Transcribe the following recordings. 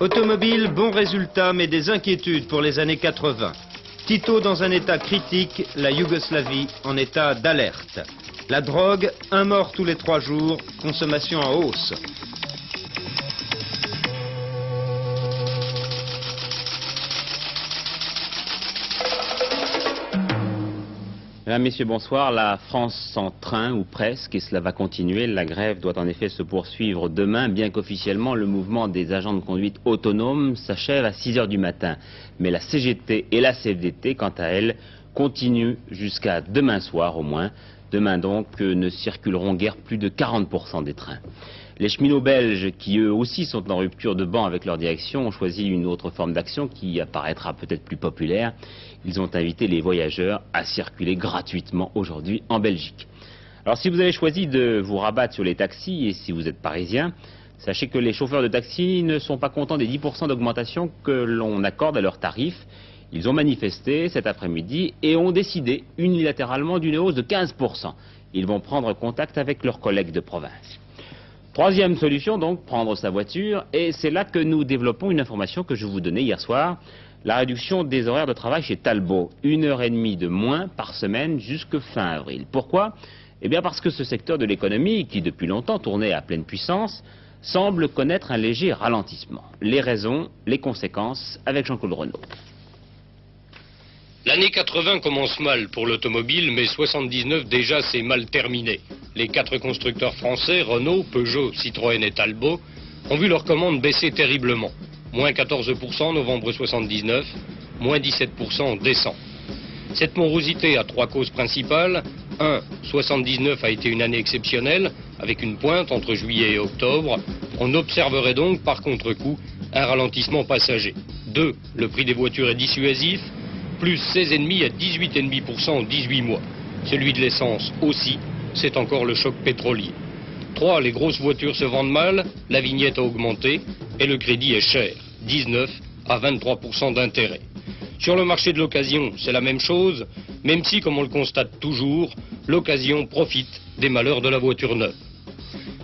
Automobile, bon résultat, mais des inquiétudes pour les années 80. Tito dans un état critique, la Yougoslavie en état d'alerte. La drogue, un mort tous les 3 jours, consommation en hausse. Mesdames, Messieurs, bonsoir. La France sans train, ou presque, et cela va continuer. La grève doit en effet se poursuivre demain, bien qu'officiellement le mouvement des agents de conduite autonomes s'achève à 6 h du matin. Mais la CGT et la CFDT, quant à elles, continuent jusqu'à demain soir au moins. Demain donc, ne circuleront guère plus de 40% des trains. Les cheminots belges, qui eux aussi sont en rupture de banc avec leur direction, ont choisi une autre forme d'action qui apparaîtra peut-être plus populaire. Ils ont invité les voyageurs à circuler gratuitement aujourd'hui en Belgique. Alors si vous avez choisi de vous rabattre sur les taxis, et si vous êtes parisien, sachez que les chauffeurs de taxi ne sont pas contents des 10% d'augmentation que l'on accorde à leurs tarifs. Ils ont manifesté cet après-midi et ont décidé unilatéralement d'une hausse de 15%. Ils vont prendre contact avec leurs collègues de province. Troisième solution donc, prendre sa voiture, et c'est là que nous développons une information que je vous donnais hier soir, la réduction des horaires de travail chez Talbot, 1h30 de moins par semaine jusque fin avril. Pourquoi? Eh bien parce que ce secteur de l'économie, qui depuis longtemps tournait à pleine puissance, semble connaître un léger ralentissement. Les raisons, les conséquences, avec Jean-Claude Renaud. L'année 80 commence mal pour l'automobile, mais 79 déjà c'est mal terminé. Les 4 constructeurs français, Renault, Peugeot, Citroën et Talbot, ont vu leurs commandes baisser terriblement. Moins 14% en novembre 79, moins 17% en décembre. Cette morosité a 3 causes principales. 1. 79 a été une année exceptionnelle, avec une pointe entre juillet et octobre. On observerait donc par contre-coup un ralentissement passager. 2. Le prix des voitures est dissuasif, plus 16,5 à 18,5% en 18 mois. Celui de l'essence aussi, c'est encore le choc pétrolier. 3. Les grosses voitures se vendent mal, la vignette a augmenté et le crédit est cher, 19 à 23% d'intérêt. Sur le marché de l'occasion, c'est la même chose, même si, comme on le constate toujours, l'occasion profite des malheurs de la voiture neuve.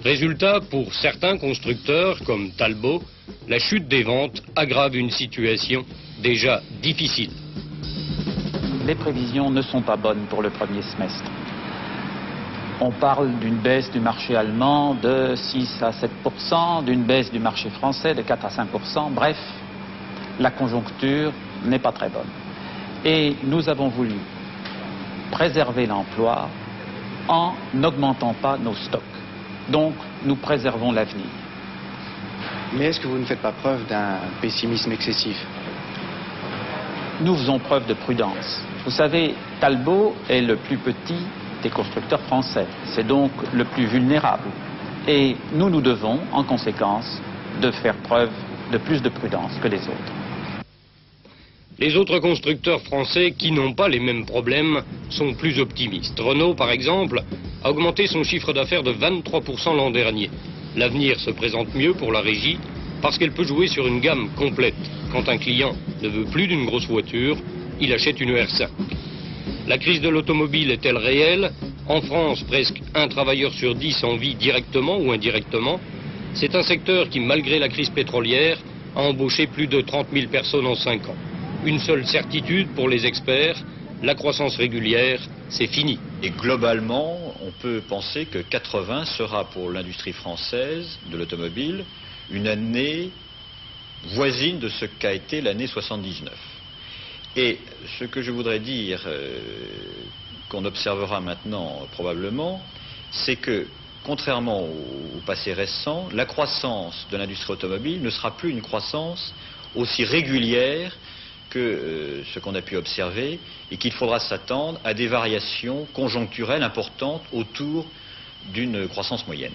Résultat, pour certains constructeurs, comme Talbot, la chute des ventes aggrave une situation déjà difficile. Les prévisions ne sont pas bonnes pour le premier semestre. On parle d'une baisse du marché allemand de 6 à 7%, d'une baisse du marché français de 4 à 5%. Bref, la conjoncture n'est pas très bonne. Et nous avons voulu préserver l'emploi en n'augmentant pas nos stocks. Donc, nous préservons l'avenir. Mais est-ce que vous ne faites pas preuve d'un pessimisme excessif? Nous faisons preuve de prudence. Vous savez, Talbot est le plus petit des constructeurs français. C'est donc le plus vulnérable. Et nous devons, en conséquence, de faire preuve de plus de prudence que les autres. Les autres constructeurs français qui n'ont pas les mêmes problèmes sont plus optimistes. Renault, par exemple, a augmenté son chiffre d'affaires de 23% l'an dernier. L'avenir se présente mieux pour la régie parce qu'elle peut jouer sur une gamme complète. Quand un client ne veut plus d'une grosse voiture, il achète une R5. La crise de l'automobile est-elle réelle? En France, presque un travailleur sur 10 en vit directement ou indirectement. C'est un secteur qui, malgré la crise pétrolière, a embauché plus de 30 000 personnes en 5 ans. Une seule certitude pour les experts, la croissance régulière, c'est fini. Et globalement, on peut penser que 80 sera pour l'industrie française de l'automobile une année voisine de ce qu'a été l'année 79. Et ce que je voudrais dire, qu'on observera maintenant probablement, c'est que, contrairement au passé récent, la croissance de l'industrie automobile ne sera plus une croissance aussi régulière que ce qu'on a pu observer, et qu'il faudra s'attendre à des variations conjoncturelles importantes autour d'une croissance moyenne.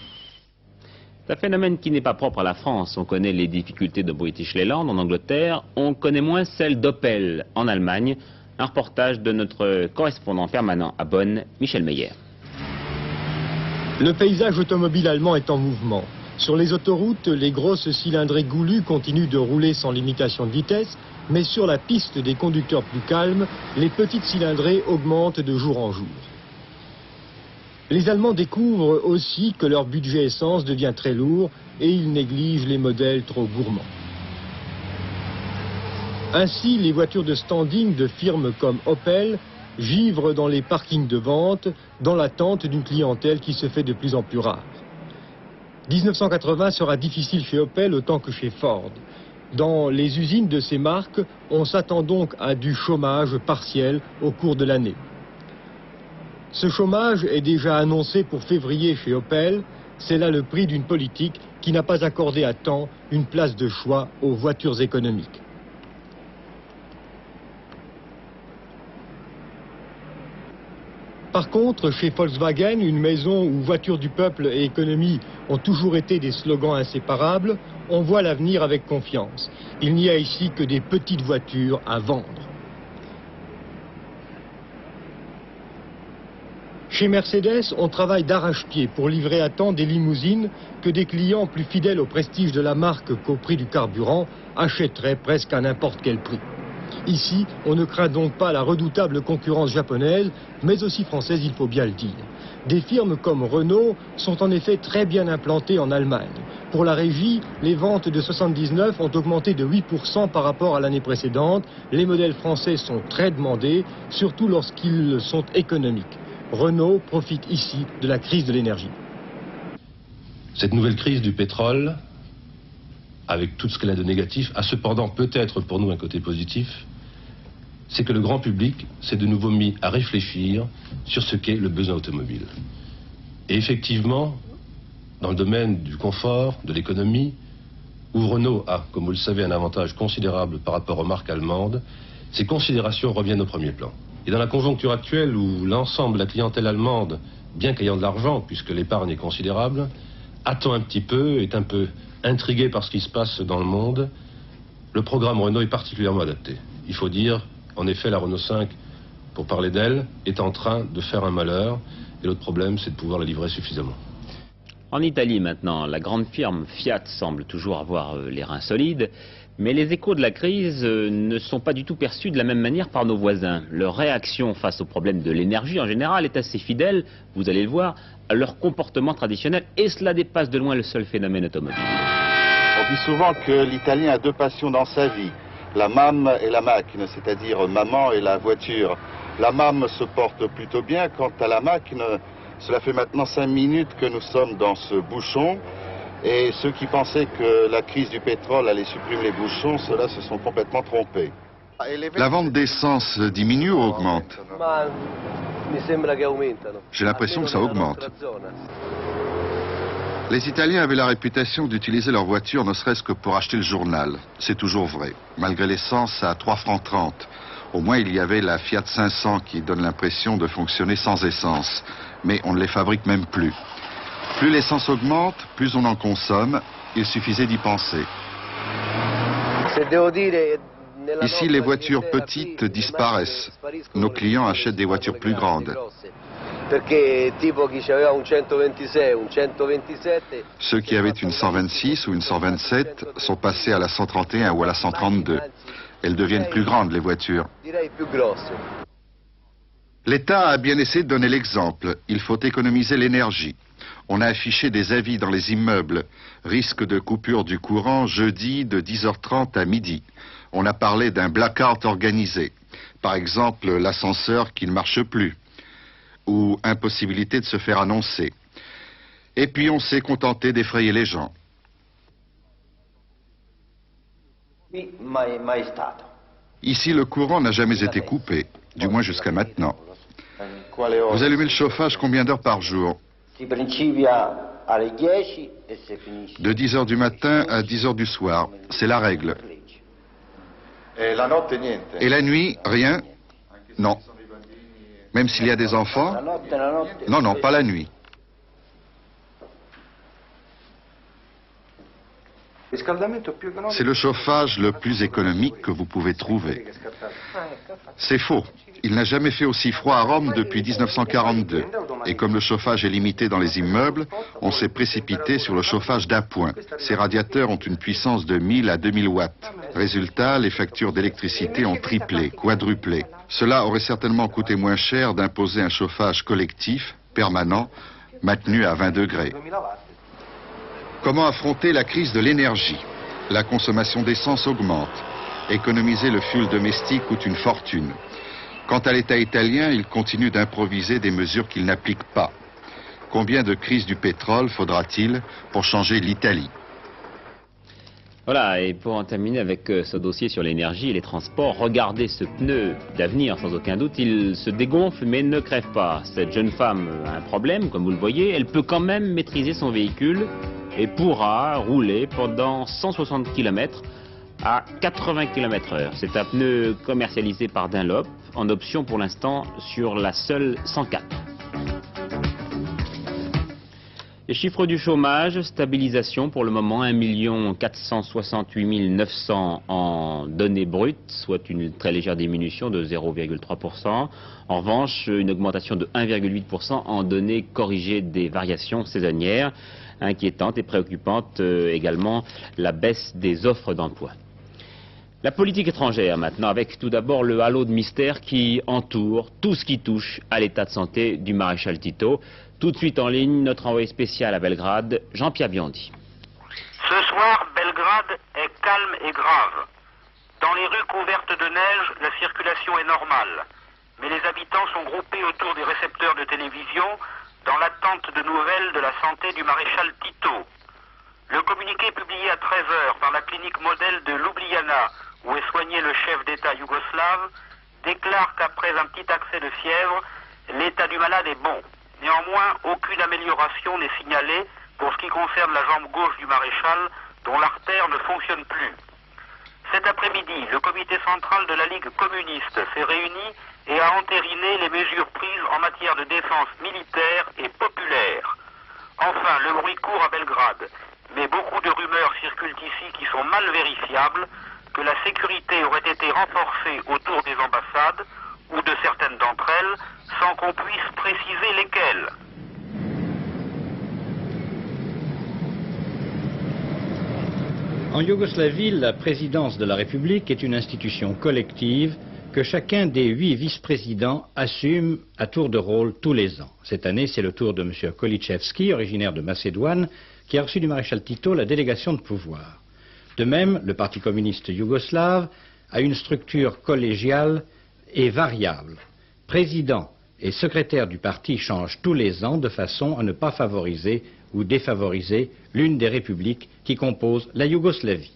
C'est un phénomène qui n'est pas propre à la France. On connaît les difficultés de British Leyland en Angleterre, on connaît moins celles d'Opel en Allemagne. Un reportage de notre correspondant permanent à Bonn, Michel Meyer. Le paysage automobile allemand est en mouvement. Sur les autoroutes, les grosses cylindrées goulues continuent de rouler sans limitation de vitesse, mais sur la piste des conducteurs plus calmes, les petites cylindrées augmentent de jour en jour. Les Allemands découvrent aussi que leur budget essence devient très lourd et ils négligent les modèles trop gourmands. Ainsi, les voitures de standing de firmes comme Opel givrent dans les parkings de vente dans l'attente d'une clientèle qui se fait de plus en plus rare. 1980 sera difficile chez Opel autant que chez Ford. Dans les usines de ces marques, on s'attend donc à du chômage partiel au cours de l'année. Ce chômage est déjà annoncé pour février chez Opel. C'est là le prix d'une politique qui n'a pas accordé à temps une place de choix aux voitures économiques. Par contre, chez Volkswagen, une maison où voiture du peuple et économie ont toujours été des slogans inséparables, on voit l'avenir avec confiance. Il n'y a ici que des petites voitures à vendre. Chez Mercedes, on travaille d'arrache-pied pour livrer à temps des limousines que des clients plus fidèles au prestige de la marque qu'au prix du carburant achèteraient presque à n'importe quel prix. Ici, on ne craint donc pas la redoutable concurrence japonaise, mais aussi française, il faut bien le dire. Des firmes comme Renault sont en effet très bien implantées en Allemagne. Pour la régie, les ventes de 79 ont augmenté de 8% par rapport à l'année précédente. Les modèles français sont très demandés, surtout lorsqu'ils sont économiques. Renault profite ici de la crise de l'énergie. Cette nouvelle crise du pétrole, avec tout ce qu'elle a de négatif, a cependant peut-être pour nous un côté positif, c'est que le grand public s'est de nouveau mis à réfléchir sur ce qu'est le besoin automobile. Et effectivement, dans le domaine du confort, de l'économie, où Renault a, comme vous le savez, un avantage considérable par rapport aux marques allemandes, ces considérations reviennent au premier plan. Et dans la conjoncture actuelle où l'ensemble de la clientèle allemande, bien qu'ayant de l'argent, puisque l'épargne est considérable, attend un petit peu, est un peu intrigué par ce qui se passe dans le monde, le programme Renault est particulièrement adapté. Il faut dire, en effet, la Renault 5, pour parler d'elle, est en train de faire un malheur, et l'autre problème, c'est de pouvoir la livrer suffisamment. En Italie maintenant, la grande firme Fiat semble toujours avoir les reins solides, mais les échos de la crise ne sont pas du tout perçus de la même manière par nos voisins. Leur réaction face au problème de l'énergie en général est assez fidèle, vous allez le voir, à leur comportement traditionnel, et cela dépasse de loin le seul phénomène automobile. On dit souvent que l'Italien a deux passions dans sa vie, la mame et la macchine, c'est-à-dire maman et la voiture. La mame se porte plutôt bien, quant à la macchine, cela fait maintenant 5 minutes que nous sommes dans ce bouchon, et ceux qui pensaient que la crise du pétrole allait supprimer les bouchons, ceux-là se sont complètement trompés. La vente d'essence diminue ou augmente? J'ai l'impression que ça augmente. Les Italiens avaient la réputation d'utiliser leur voiture ne serait-ce que pour acheter le journal. C'est toujours vrai. Malgré l'essence à 3,30 francs, au moins il y avait la Fiat 500 qui donne l'impression de fonctionner sans essence. Mais on ne les fabrique même plus. Plus l'essence augmente, plus on en consomme. Il suffisait d'y penser. Ici, les voitures petites disparaissent. Nos clients achètent des voitures plus grandes. Ceux qui avaient une 126 ou une 127 sont passés à la 131 ou à la 132. Elles deviennent plus grandes, les voitures. L'État a bien essayé de donner l'exemple. Il faut économiser l'énergie. On a affiché des avis dans les immeubles. Risque de coupure du courant jeudi de 10h30 à midi. On a parlé d'un blackout organisé. Par exemple, l'ascenseur qui ne marche plus. Ou impossibilité de se faire annoncer. Et puis on s'est contenté d'effrayer les gens. Ici, le courant n'a jamais été coupé, du moins jusqu'à maintenant. Vous allumez le chauffage combien d'heures par jour? De 10h du matin à 10h du soir. C'est la règle. Et la nuit, rien? Non. Même s'il y a des enfants? Non, non, pas la nuit. C'est le chauffage le plus économique que vous pouvez trouver. C'est faux. Il n'a jamais fait aussi froid à Rome depuis 1942. Et comme le chauffage est limité dans les immeubles, on s'est précipité sur le chauffage d'appoint. Ces radiateurs ont une puissance de 1000 à 2000 watts. Résultat, les factures d'électricité ont triplé, quadruplé. Cela aurait certainement coûté moins cher d'imposer un chauffage collectif, permanent, maintenu à 20 degrés. Comment affronter la crise de l'énergie? La consommation d'essence augmente. Économiser le fioul domestique coûte une fortune. Quant à l'État italien, il continue d'improviser des mesures qu'il n'applique pas. Combien de crises du pétrole faudra-t-il pour changer l'Italie? Voilà, et pour en terminer avec ce dossier sur l'énergie et les transports, regardez ce pneu d'avenir sans aucun doute, il se dégonfle mais ne crève pas. Cette jeune femme a un problème, comme vous le voyez, elle peut quand même maîtriser son véhicule et pourra rouler pendant 160 km à 80 km/h. C'est un pneu commercialisé par Dunlop, en option pour l'instant sur la seule 104. Les chiffres du chômage, stabilisation pour le moment, 1 468 900 en données brutes, soit une très légère diminution de 0,3%. En revanche, une augmentation de 1,8% en données corrigées des variations saisonnières. Inquiétante et préoccupante également la baisse des offres d'emploi. La politique étrangère maintenant, avec tout d'abord le halo de mystère qui entoure tout ce qui touche à l'état de santé du maréchal Tito. Tout de suite en ligne, notre envoyé spécial à Belgrade, Jean-Pierre Biondi. Ce soir, Belgrade est calme et grave. Dans les rues couvertes de neige, la circulation est normale. Mais les habitants sont groupés autour des récepteurs de télévision dans l'attente de nouvelles de la santé du maréchal Tito. Le communiqué publié à 13h par la clinique modèle de Ljubljana, où est soigné le chef d'État yougoslave, déclare qu'après un petit accès de fièvre, l'état du malade est bon. Néanmoins, aucune amélioration n'est signalée pour ce qui concerne la jambe gauche du maréchal, dont l'artère ne fonctionne plus. Cet après-midi, le comité central de la Ligue communiste s'est réuni et a entériné les mesures prises en matière de défense militaire et populaire. Enfin, le bruit court à Belgrade, mais beaucoup de rumeurs circulent ici qui sont mal vérifiables, que la sécurité aurait été renforcée autour des ambassades, ou de certaines d'entre elles, sans qu'on puisse préciser lesquelles. En Yougoslavie, la présidence de la République est une institution collective que chacun des 8 vice-présidents assume à tour de rôle tous les ans. Cette année, c'est le tour de M. Kolichevski, originaire de Macédoine, qui a reçu du maréchal Tito la délégation de pouvoir. De même, le Parti communiste yougoslave a une structure collégiale et variable. Président et secrétaire du parti changent tous les ans de façon à ne pas favoriser ou défavoriser l'une des républiques qui composent la Yougoslavie.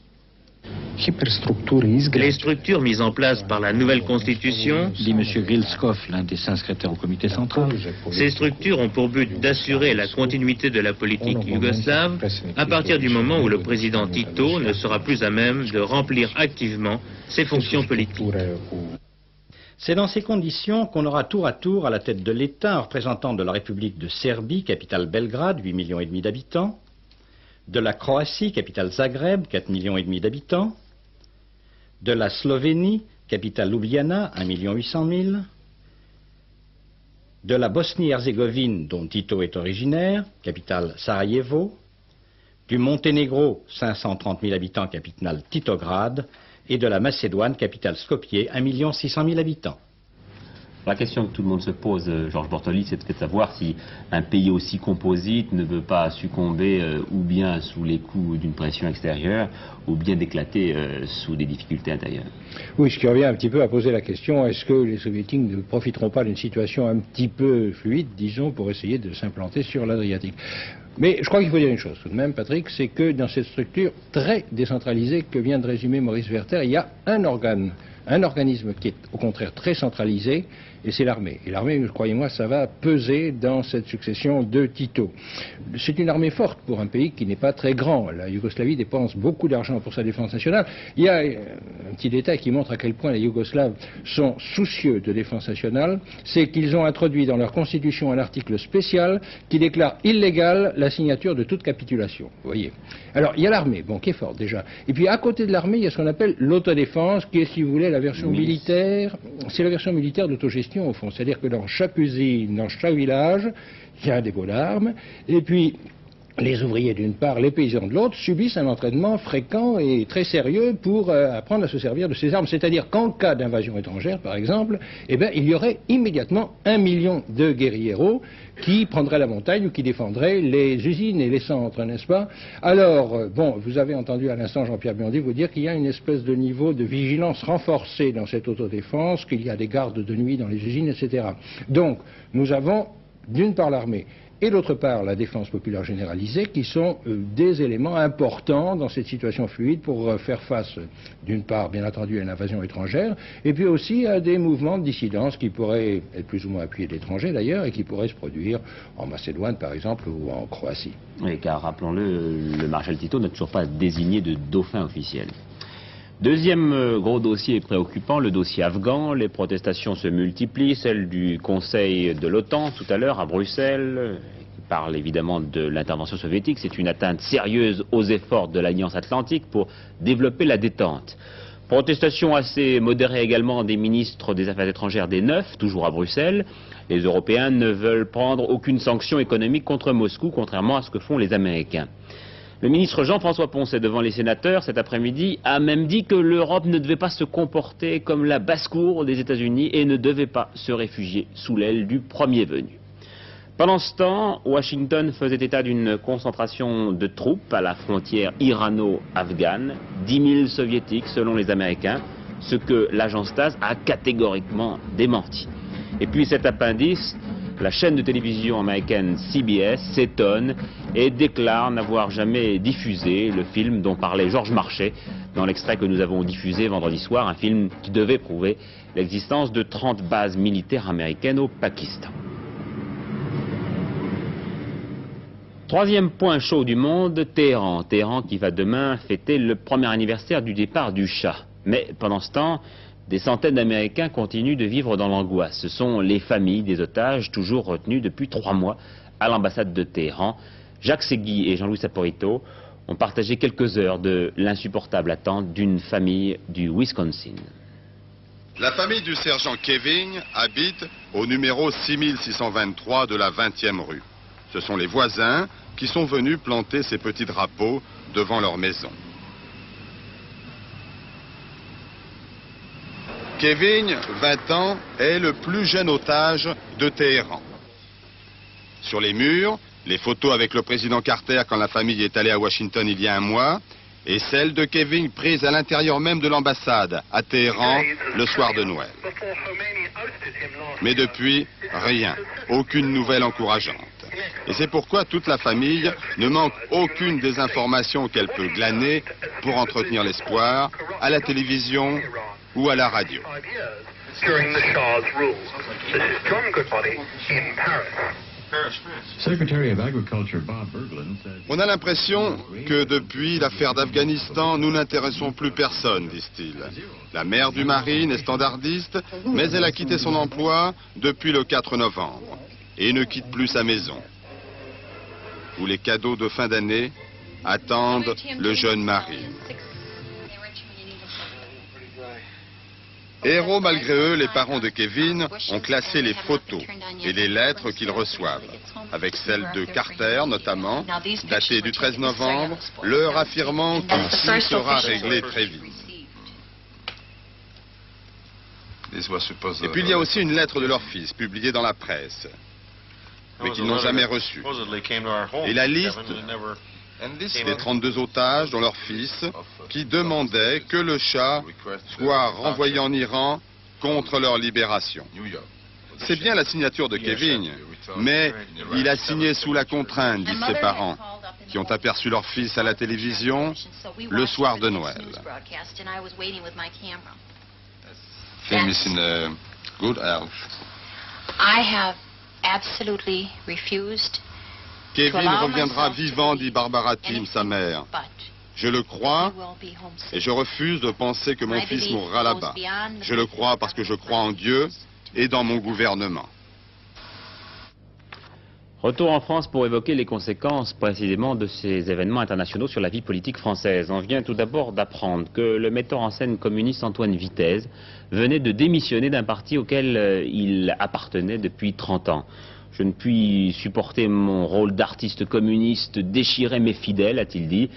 Les structures mises en place par la nouvelle constitution, dit M. Grilskov, l'un des 5 secrétaires au comité central, ces structures ont pour but d'assurer la continuité de la politique yougoslave à partir du moment où le président Tito ne sera plus à même de remplir activement ses fonctions politiques. C'est dans ces conditions qu'on aura tour à tour à la tête de l'État un représentant de la République de Serbie, capitale Belgrade, 8,5 millions d'habitants, de la Croatie, capitale Zagreb, 4,5 millions d'habitants, de la Slovénie, capitale Ljubljana, 1,8 million, de la Bosnie-Herzégovine, dont Tito est originaire, capitale Sarajevo, du Monténégro, 530 000 habitants, capitale Titograd, et de la Macédoine, capitale Skopje, 1 600 000 habitants. La question que tout le monde se pose, Georges Bortoli, c'est de savoir si un pays aussi composite ne veut pas succomber ou bien sous les coups d'une pression extérieure ou bien d'éclater sous des difficultés intérieures. Oui, ce qui revient un petit peu à poser la question, est-ce que les soviétiques ne profiteront pas d'une situation un petit peu fluide, disons, pour essayer de s'implanter sur l'Adriatique? Mais je crois qu'il faut dire une chose tout de même, Patrick, c'est que dans cette structure très décentralisée que vient de résumer Maurice Werther, il y a un organisme qui est au contraire très centralisé, et c'est l'armée. Et l'armée, croyez-moi, ça va peser dans cette succession de Tito. C'est une armée forte pour un pays qui n'est pas très grand. La Yougoslavie dépense beaucoup d'argent pour sa défense nationale. Il y a un petit détail qui montre à quel point les Yougoslaves sont soucieux de défense nationale, c'est qu'ils ont introduit dans leur constitution un article spécial qui déclare illégale la signature de toute capitulation. Vous voyez. Alors, il y a l'armée, bon, qui est forte déjà. Et puis, à côté de l'armée, il y a ce qu'on appelle l'autodéfense, qui est, si vous voulez, la version militaire. C'est la version militaire d'autogestion, au fond. C'est-à-dire que dans chaque usine, dans chaque village, il y a un dépôt d'armes. Et puis, les ouvriers d'une part, les paysans de l'autre, subissent un entraînement fréquent et très sérieux pour apprendre à se servir de ces armes. C'est-à-dire qu'en cas d'invasion étrangère, par exemple, eh bien, il y aurait immédiatement 1 million de guérilleros qui prendraient la montagne ou qui défendraient les usines et les centres, n'est-ce pas? Alors, bon, vous avez entendu à l'instant Jean-Pierre Biondi vous dire qu'il y a une espèce de niveau de vigilance renforcée dans cette autodéfense, qu'il y a des gardes de nuit dans les usines, etc. Donc, nous avons d'une part l'armée, et d'autre part la défense populaire généralisée, qui sont des éléments importants dans cette situation fluide pour faire face, d'une part, bien entendu, à une invasion étrangère, et puis aussi à des mouvements de dissidence qui pourraient être plus ou moins appuyés d'étrangers d'ailleurs, et qui pourraient se produire en Macédoine, par exemple, ou en Croatie. Oui, car, rappelons-le, le maréchal Tito n'a toujours pas désigné de dauphin officiel. Deuxième gros dossier préoccupant, le dossier afghan. Les protestations se multiplient, celle du Conseil de l'OTAN tout à l'heure à Bruxelles, qui parle évidemment de l'intervention soviétique. C'est une atteinte sérieuse aux efforts de l'Alliance Atlantique pour développer la détente. Protestation assez modérée également des ministres des Affaires étrangères des 9, toujours à Bruxelles. Les Européens ne veulent prendre aucune sanction économique contre Moscou, contrairement à ce que font les Américains. Le ministre Jean-François Poncet, devant les sénateurs cet après-midi, a même dit que l'Europe ne devait pas se comporter comme la basse-cour des États-Unis et ne devait pas se réfugier sous l'aile du premier venu. Pendant ce temps, Washington faisait état d'une concentration de troupes à la frontière irano-afghane, 10 000 soviétiques selon les Américains, ce que l'agence TASS a catégoriquement démenti. Et puis cet appendice, la chaîne de télévision américaine CBS s'étonne et déclare n'avoir jamais diffusé le film dont parlait Georges Marchais dans l'extrait que nous avons diffusé vendredi soir, un film qui devait prouver l'existence de 30 bases militaires américaines au Pakistan. Troisième point chaud du monde, Téhéran. Téhéran qui va demain fêter le premier anniversaire du départ du Shah. Mais pendant ce temps, des centaines d'Américains continuent de vivre dans l'angoisse. Ce sont les familles des otages, toujours retenus depuis 3 mois à l'ambassade de Téhéran. Jacques Segui et Jean-Louis Saporito ont partagé quelques heures de l'insupportable attente d'une famille du Wisconsin. La famille du sergent Kevin habite au numéro 6623 de la 20e rue. Ce sont les voisins qui sont venus planter ces petits drapeaux devant leur maison. Kevin, 20 ans, est le plus jeune otage de Téhéran. Sur les murs, les photos avec le président Carter quand la famille est allée à Washington il y a un mois, et celles de Kevin prises à l'intérieur même de l'ambassade, à Téhéran, le soir de Noël. Mais depuis, rien, aucune nouvelle encourageante. Et c'est pourquoi toute la famille ne manque aucune des informations qu'elle peut glaner pour entretenir l'espoir à la télévision ou à la radio. On a l'impression que depuis l'affaire d'Afghanistan, nous n'intéressons plus personne, disent-ils. La mère du Marine est standardiste, mais elle a quitté son emploi depuis le 4 novembre et ne quitte plus sa maison, où les cadeaux de fin d'année attendent le jeune Marine. Héros malgré eux, les parents de Kevin ont classé les photos et les lettres qu'ils reçoivent, avec celle de Carter notamment, datée du 13 novembre, leur affirmant que tout sera réglé très vite. Et puis il y a aussi une lettre de leur fils, publiée dans la presse, mais qu'ils n'ont jamais reçue. Et la liste des 32 otages, dont leur fils, qui demandaient que le Shah soit renvoyé en Iran contre leur libération. C'est bien la signature de Kevin, mais il a signé sous la contrainte, disent ses parents, qui ont aperçu leur fils à la télévision le soir de Noël. Famous in a good house. I have absolutely refused. Kevin reviendra vivant, dit Barbara Tim, sa mère. Je le crois et je refuse de penser que mon fils mourra là-bas. Je le crois parce que je crois en Dieu et dans mon gouvernement. Retour en France pour évoquer les conséquences précisément de ces événements internationaux sur la vie politique française. On vient tout d'abord d'apprendre que le metteur en scène communiste Antoine Vitez venait de démissionner d'un parti auquel il appartenait depuis 30 ans. Je ne puis supporter mon rôle d'artiste communiste déchirer mes fidèles, a-t-il dit.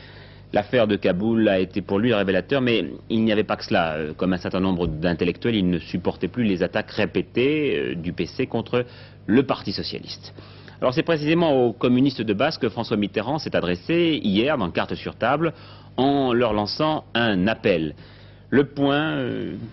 L'affaire de Kaboul a été pour lui révélateur, mais il n'y avait pas que cela. Comme un certain nombre d'intellectuels, il ne supportait plus les attaques répétées du PC contre le Parti socialiste. Alors c'est précisément aux communistes de base que François Mitterrand s'est adressé hier dans Carte sur table en leur lançant un appel. Le point,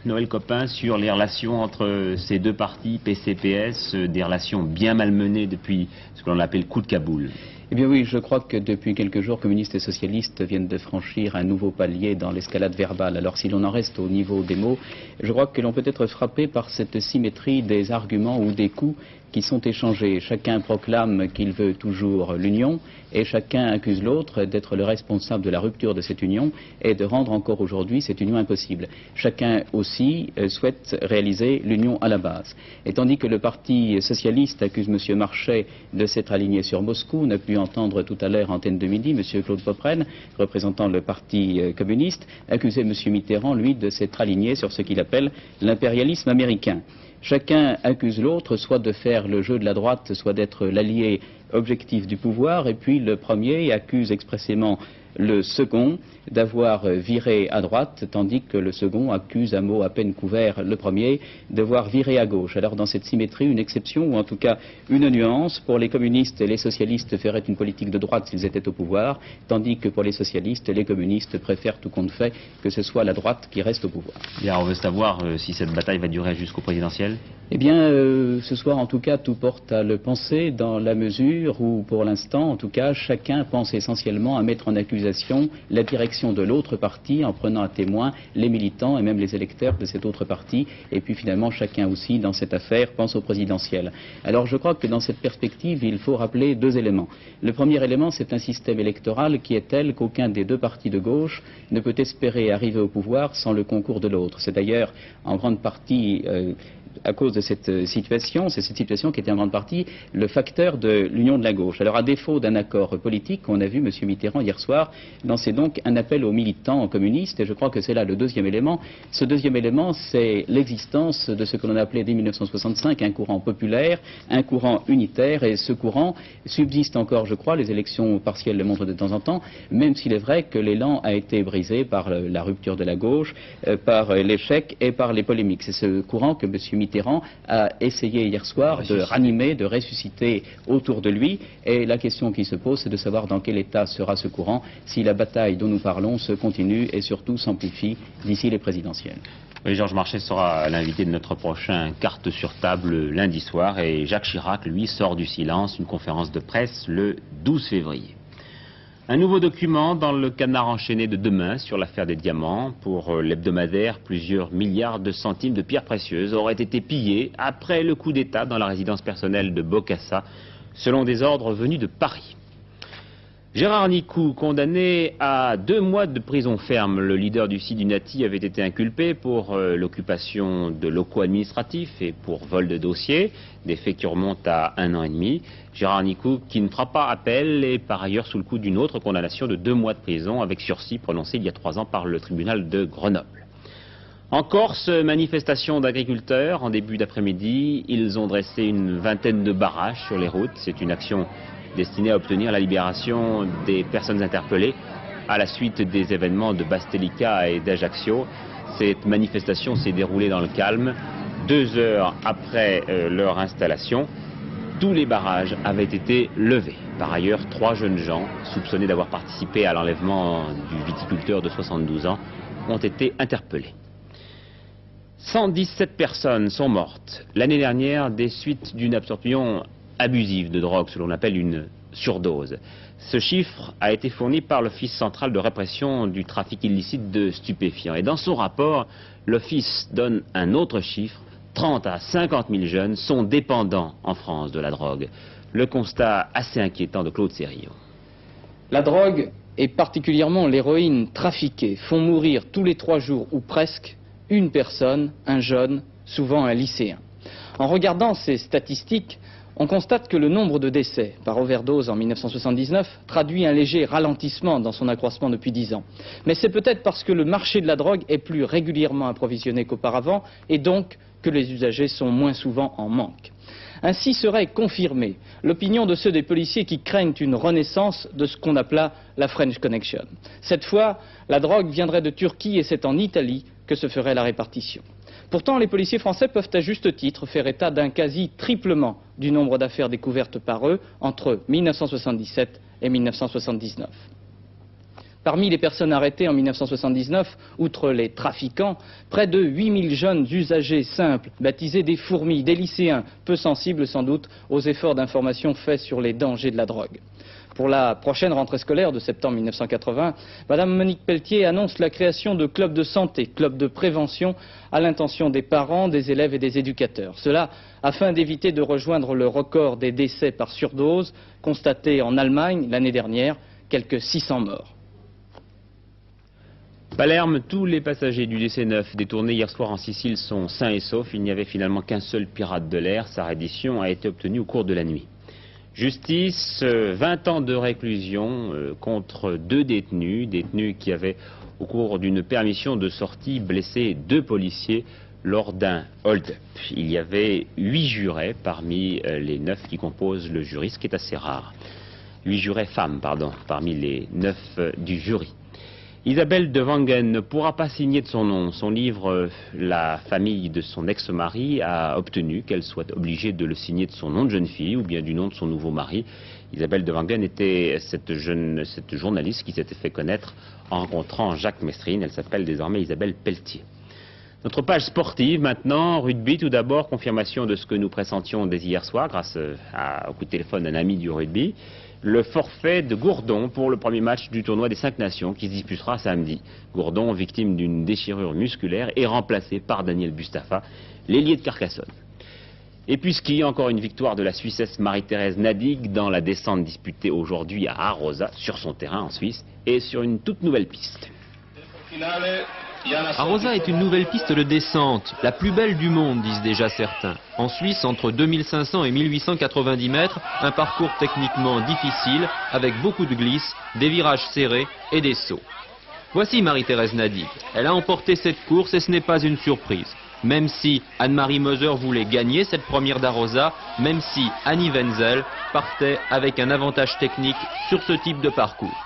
Noël Copin, sur les relations entre ces deux partis, PC-PS, des relations bien malmenées depuis ce que l'on appelle le coup de Kaboul. Eh bien oui, je crois que depuis quelques jours, communistes et socialistes viennent de franchir un nouveau palier dans l'escalade verbale. Alors si l'on en reste au niveau des mots, je crois que l'on peut être frappé par cette symétrie des arguments ou des coups qui sont échangés. Chacun proclame qu'il veut toujours l'union et chacun accuse l'autre d'être le responsable de la rupture de cette union et de rendre encore aujourd'hui cette union impossible. Chacun aussi souhaite réaliser l'union à la base. Et tandis que le Parti socialiste accuse M. Marchais de s'être aligné sur Moscou, on a pu entendre tout à l'heure antenne de midi M. Claude Popren, représentant le Parti communiste, accuser M. Mitterrand, lui, de s'être aligné sur ce qu'il appelle l'impérialisme américain. Chacun accuse l'autre soit de faire le jeu de la droite, soit d'être l'allié objectif du pouvoir, et puis le premier accuse expressément le second d'avoir viré à droite, tandis que le second accuse à mot à peine couvert le premier d'avoir viré à gauche. Alors dans cette symétrie, une exception, ou en tout cas une nuance, pour les communistes, les socialistes feraient une politique de droite s'ils étaient au pouvoir, tandis que pour les socialistes, les communistes préfèrent tout compte fait que ce soit la droite qui reste au pouvoir. Bien, on veut savoir si cette bataille va durer jusqu'au présidentiel. Eh bien, ce soir, en tout cas, tout porte à le penser dans la mesure où, pour l'instant, en tout cas, chacun pense essentiellement à mettre en accusation la direction de l'autre parti en prenant à témoin les militants et même les électeurs de cet autre parti. Et puis, finalement, chacun aussi, dans cette affaire, pense au présidentiel. Alors, je crois que dans cette perspective, il faut rappeler deux éléments. Le premier élément, c'est un système électoral qui est tel qu'aucun des deux partis de gauche ne peut espérer arriver au pouvoir sans le concours de l'autre. C'est d'ailleurs en grande partie à cause de cette situation, c'est cette situation qui était en grande partie le facteur de l'union de la gauche. Alors à défaut d'un accord politique, on a vu M. Mitterrand hier soir lancer donc un appel aux militants communistes, et je crois que c'est là le deuxième élément. Ce deuxième élément, c'est l'existence de ce que l'on appelait dès 1965 un courant populaire, un courant unitaire, et ce courant subsiste encore, je crois, les élections partielles le montrent de temps en temps, même s'il est vrai que l'élan a été brisé par la rupture de la gauche, par l'échec et par les polémiques. C'est ce courant que M. Mitterrand a essayé hier soir de ranimer, de ressusciter autour de lui. Et la question qui se pose, c'est de savoir dans quel état sera ce courant si la bataille dont nous parlons se continue et surtout s'amplifie d'ici les présidentielles. Oui, Georges Marchais sera l'invité de notre prochain Carte sur table lundi soir, et Jacques Chirac, lui, sort du silence, une conférence de presse le 12 février. Un nouveau document dans le canard enchaîné de demain sur l'affaire des diamants. Pour l'hebdomadaire, plusieurs milliards de centimes de pierres précieuses auraient été pillés après le coup d'État dans la résidence personnelle de Bokassa, selon des ordres venus de Paris. Gérard Nicou, condamné à 2 mois de prison ferme. Le leader du Sidunati avait été inculpé pour l'occupation de locaux administratifs et pour vol de dossiers, des faits qui remontent à 1 an et demi. Gérard Nicou, qui ne fera pas appel, est par ailleurs sous le coup d'une autre condamnation de 2 mois de prison avec sursis prononcée il y a 3 ans par le tribunal de Grenoble. En Corse, manifestation d'agriculteurs en début d'après-midi. Ils ont dressé une vingtaine de barrages sur les routes. C'est une action destinée à obtenir la libération des personnes interpellées à la suite des événements de Bastelica et d'Ajaccio. Cette manifestation s'est déroulée dans le calme. 2 heures après leur installation, tous les barrages avaient été levés. Par ailleurs, 3 jeunes gens soupçonnés d'avoir participé à l'enlèvement du viticulteur de 72 ans ont été interpellés. 117 personnes sont mortes l'année dernière des suites d'une absorption abusive de drogue, ce que l'on appelle une surdose. Ce chiffre a été fourni par l'Office central de répression du trafic illicite de stupéfiants. Et dans son rapport, l'Office donne un autre chiffre: 30 à 50 000 jeunes sont dépendants en France de la drogue. Le constat assez inquiétant de Claude Sérillon. La drogue, et particulièrement l'héroïne trafiquée, font mourir tous les 3 jours ou presque une personne, un jeune, souvent un lycéen. En regardant ces statistiques, on constate que le nombre de décès par overdose en 1979 traduit un léger ralentissement dans son accroissement depuis 10 ans. Mais c'est peut-être parce que le marché de la drogue est plus régulièrement approvisionné qu'auparavant et donc que les usagers sont moins souvent en manque. Ainsi serait confirmée l'opinion de ceux des policiers qui craignent une renaissance de ce qu'on appela la French Connection. Cette fois, la drogue viendrait de Turquie et c'est en Italie que se ferait la répartition. Pourtant, les policiers français peuvent à juste titre faire état d'un quasi-triplement du nombre d'affaires découvertes par eux entre 1977 et 1979. Parmi les personnes arrêtées en 1979, outre les trafiquants, près de 8000 jeunes usagers simples, baptisés des fourmis, des lycéens, peu sensibles sans doute aux efforts d'information faits sur les dangers de la drogue. Pour la prochaine rentrée scolaire de septembre 1980, Madame Monique Pelletier annonce la création de clubs de santé, clubs de prévention à l'intention des parents, des élèves et des éducateurs. Cela afin d'éviter de rejoindre le record des décès par surdose constaté en Allemagne l'année dernière, quelques 600 morts. Palerme, tous les passagers du DC-9 détournés hier soir en Sicile sont sains et saufs. Il n'y avait finalement qu'un seul pirate de l'air. Sa reddition a été obtenue au cours de la nuit. Justice, 20 ans de réclusion contre 2 détenus qui avaient, au cours d'une permission de sortie, blessé 2 policiers lors d'un hold-up. Il y avait 8 jurés parmi les 9 qui composent le jury, ce qui est assez rare. 8 jurés femmes, pardon, parmi les 9 du jury. Isabelle de Wangen ne pourra pas signer de son nom. Son livre, la famille de son ex-mari, a obtenu qu'elle soit obligée de le signer de son nom de jeune fille ou bien du nom de son nouveau mari. Isabelle de Wangen était cette journaliste qui s'était fait connaître en rencontrant Jacques Mestrine. Elle s'appelle désormais Isabelle Pelletier. Notre page sportive maintenant, rugby tout d'abord, confirmation de ce que nous pressentions dès hier soir grâce au coup de téléphone d'un ami du rugby. Le forfait de Gourdon pour le premier match du tournoi des 5 nations qui se disputera samedi. Gourdon, victime d'une déchirure musculaire, est remplacé par Daniel Bustapha, l'ailier de Carcassonne. Et puis ski, encore une victoire de la Suissesse Marie-Thérèse Nadig dans la descente disputée aujourd'hui à Arosa, sur son terrain en Suisse, et sur une toute nouvelle piste. Arosa est une nouvelle piste de descente, la plus belle du monde, disent déjà certains. En Suisse, entre 2500 et 1890 mètres, un parcours techniquement difficile, avec beaucoup de glisses, des virages serrés et des sauts. Voici Marie-Thérèse Nadig. Elle a emporté cette course et ce n'est pas une surprise. Même si Anne-Marie Moser voulait gagner cette première d'Arosa, même si Annie Wenzel partait avec un avantage technique sur ce type de parcours.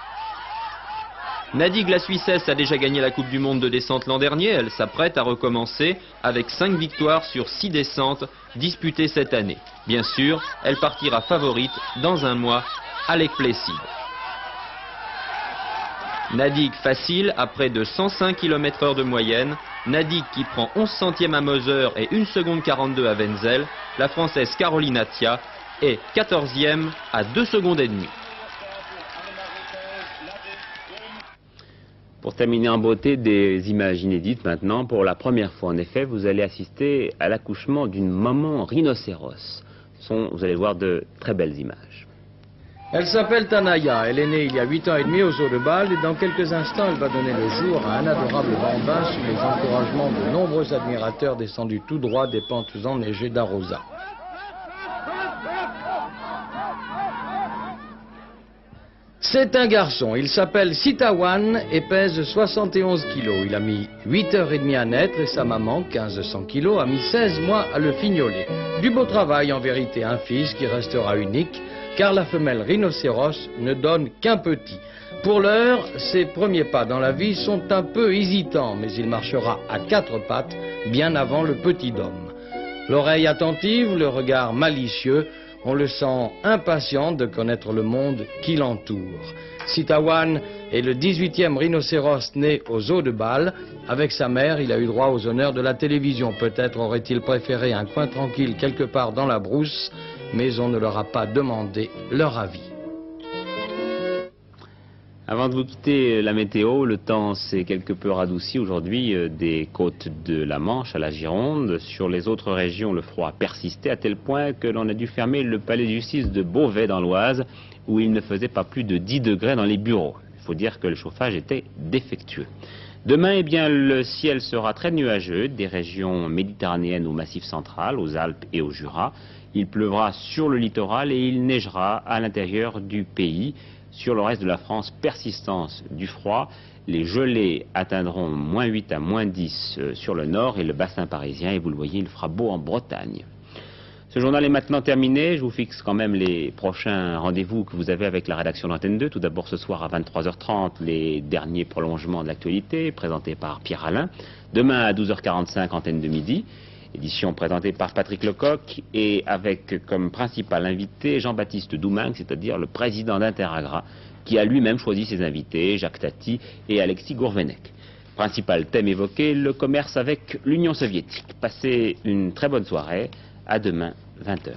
Nadig, la Suissesse, a déjà gagné la Coupe du Monde de descente l'an dernier. Elle s'apprête à recommencer avec 5 victoires sur 6 descentes disputées cette année. Bien sûr, elle partira favorite dans un mois à Lake Placid. Nadig facile à près de 105 km/h de moyenne. Nadig qui prend 11 centièmes à Moser et 1 seconde 42 à Wenzel. La Française Caroline Attia est 14e à 2 secondes et demie. Pour terminer en beauté, des images inédites maintenant. Pour la première fois, en effet, vous allez assister à l'accouchement d'une maman rhinocéros. Vous allez voir de très belles images. Elle s'appelle Tanaya. Elle est née il y a 8 ans et demi aux eaux de Bâle et dans quelques instants, elle va donner le jour à un adorable bambin sous les encouragements de nombreux admirateurs descendus tout droit des pentes enneigées d'Arosa. C'est un garçon, il s'appelle Sitawan et pèse 71 kilos. Il a mis 8h30 à naître et sa maman, 1500 kilos, a mis 16 mois à le fignoler. Du beau travail en vérité, un fils qui restera unique, car la femelle rhinocéros ne donne qu'un petit. Pour l'heure, ses premiers pas dans la vie sont un peu hésitants, mais il marchera à 4 pattes bien avant le petit homme. L'oreille attentive, le regard malicieux, on le sent impatient de connaître le monde qui l'entoure. Sitawan est le 18e rhinocéros né aux eaux de Bâle. Avec sa mère, il a eu droit aux honneurs de la télévision. Peut-être aurait-il préféré un coin tranquille quelque part dans la brousse, mais on ne leur a pas demandé leur avis. Avant de vous quitter, la météo, le temps s'est quelque peu radouci aujourd'hui des côtes de la Manche à la Gironde. Sur les autres régions, le froid a persisté à tel point que l'on a dû fermer le palais de justice de Beauvais dans l'Oise, où il ne faisait pas plus de 10 degrés dans les bureaux. Il faut dire que le chauffage était défectueux. Demain, eh bien, le ciel sera très nuageux, des régions méditerranéennes au Massif central, aux Alpes et au Jura. Il pleuvra sur le littoral et il neigera à l'intérieur du pays. Sur le reste de la France, persistance du froid. Les gelées atteindront -8 à -10 sur le nord et le bassin parisien. Et vous le voyez, il fera beau en Bretagne. Ce journal est maintenant terminé. Je vous fixe quand même les prochains rendez-vous que vous avez avec la rédaction d'Antenne 2. Tout d'abord ce soir à 23h30, les derniers prolongements de l'actualité présentés par Pierre Alain. Demain à 12h45, Antenne de midi. Édition présentée par Patrick Lecoq et avec comme principal invité Jean-Baptiste Doumingue, c'est-à-dire le président d'Interagra, qui a lui-même choisi ses invités, Jacques Tati et Alexis Gourvenec. Principal thème évoqué, le commerce avec l'Union soviétique. Passez une très bonne soirée. À demain, 20h.